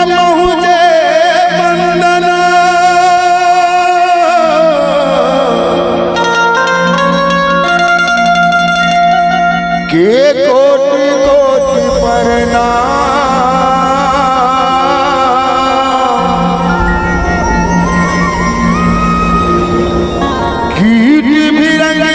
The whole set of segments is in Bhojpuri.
मुझे वंदना के कोटि कोटि प्रणाम कीर्ति भी रंग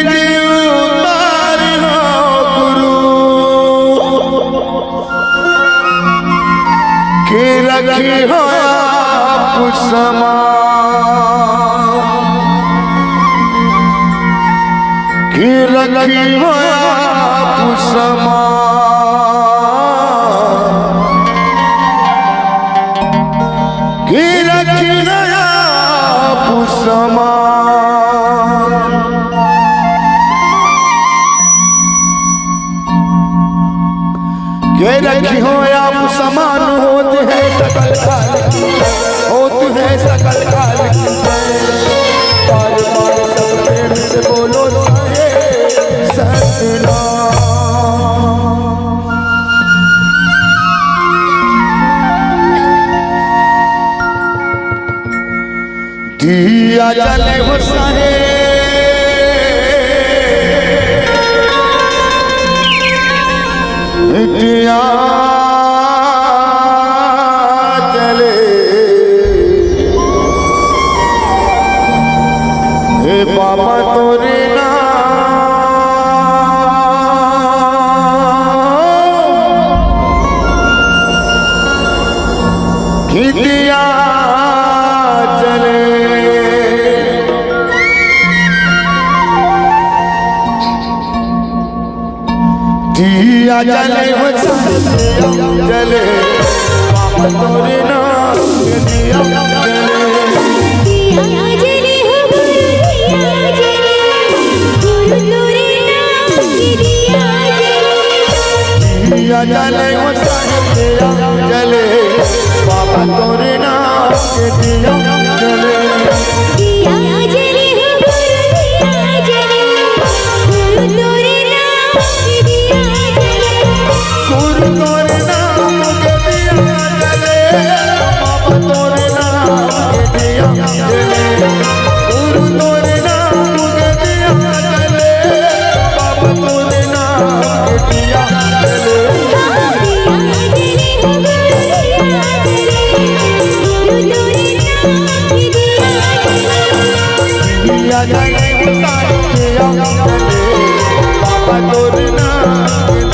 के रखी हो आप समान के रखी हो आप समान के रखी हो आप समान के रखी हो आप समान होते हैं सकल काल होते हैं सकल काल बार बार सब प्रेम से बोलो सारे सतनाम। दिया जले हो सारे दिया चले हे बाबा तोरे नाम कि दिया चले दिया जले हो जले बाबा तोरे नाम के दिया जले दिया जले हो गुरु तोरे नाम के दिया जले हो जले बाबा तोरे नाम के दिया जले दिया जले हो गुरु तोरे नाम के दिया गुरु तोरे नाम के दिया जले बाबा तोरे नाम के दिया जले गुरु तोरे नाम के दिया जले बाबा तोरे नाम के दिया जले दिया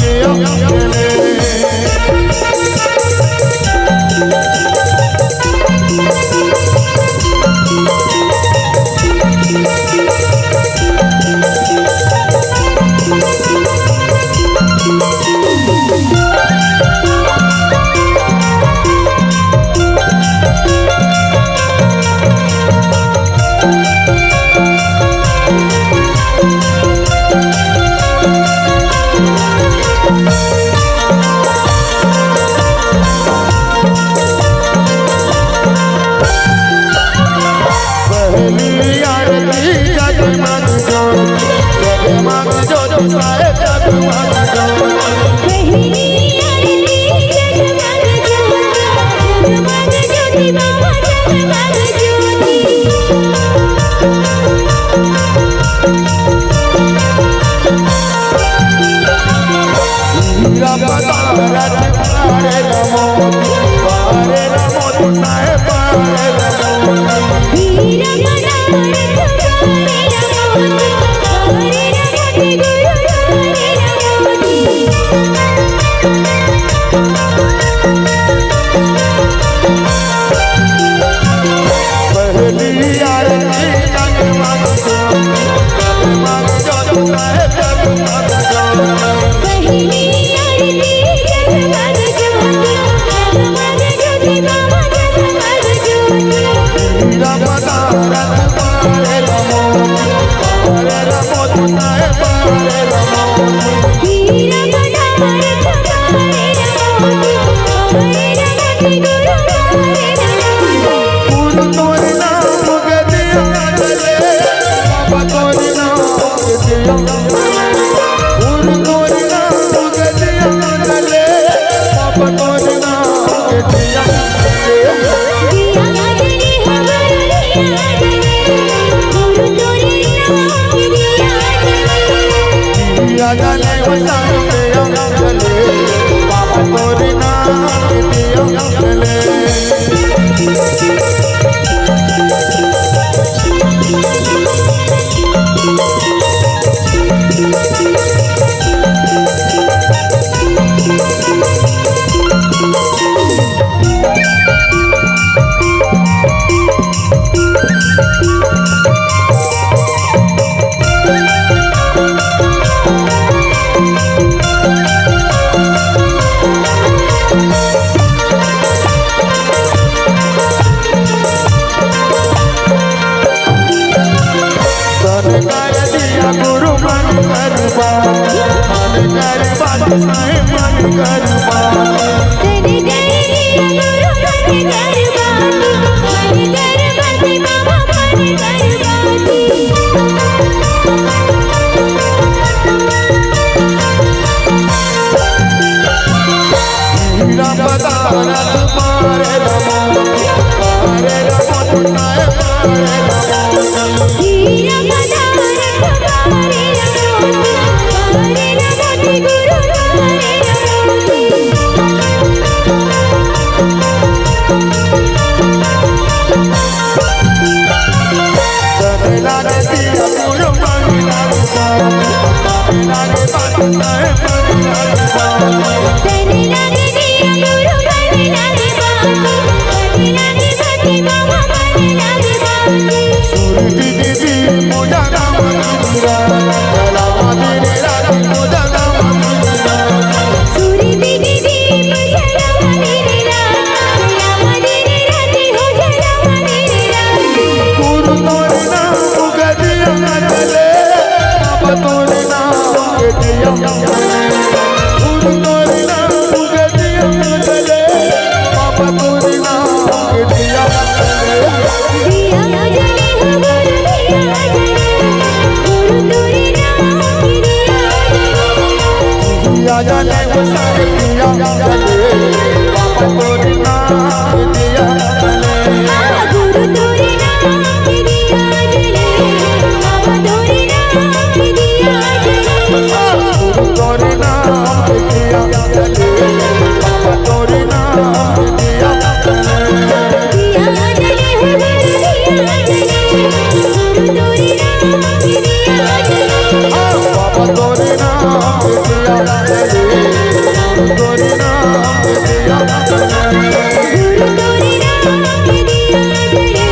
जले बाबा तोरे नाम के दिया जले हीरा पदारथ मारे रमो तुनाए मारे रमो हीरा पदारथ मारे रमो गुरु मारे लागे दिया गुरु मंगला लागे बात तुनाए मंगला तेरे लागे दिया गुरु मन लागे बाती लागे बाती मामा मन लागे बाती सूरती दीदी पूजा नाम मंगला लावा दिन रात पूजा नाम मंगला सूरी दीदी दीप जला मेरे रात लावा दिन रात हो जला मेरे रात गुरु तोरे नाम गदिया चले बाबा तोरे नाम गदिया चले गुरु तोरे नाम गदिया चले बाबा तोरे नाम गदिया चले दिया जले हो गुरु दिया जले गुरु तोरे नाम दिया दिया जाने वो सारे दिया चले बाबा तोरे नाम गदिया चले गुरु तोरे नाम दिया जले बाबा तोरे नाम दिया जले गुरु तोरे नाम गदिया चले बाबा तोरे नाम गदिया चले दिया जले हो गुरु दिया जले गुरु तोरे नाम दिया जले बाबा तोरे नाम दिया चले तोरे नाम दिया चले गुरु तोरे नाम दिया जले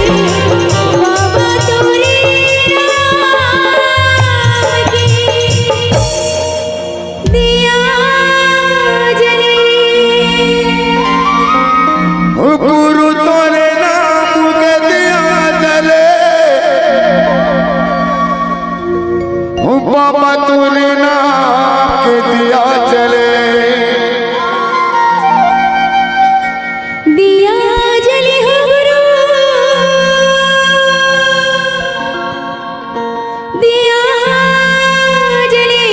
बाबा तोरे नाम दिया जले गुरु तोरे नाम गदिया चले बाबा तोरे नाम के दिया चले दिया जले हो गुरु दिया जले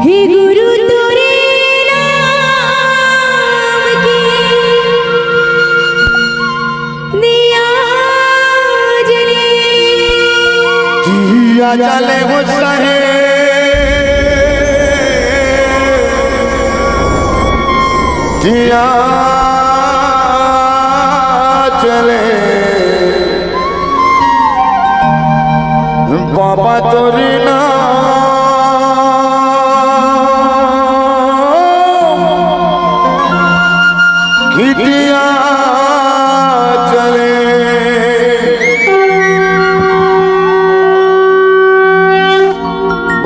हे गुरु तोरे नाम की दिया जले दिया चले वो सहे दिया चले बाबा तोरे नाम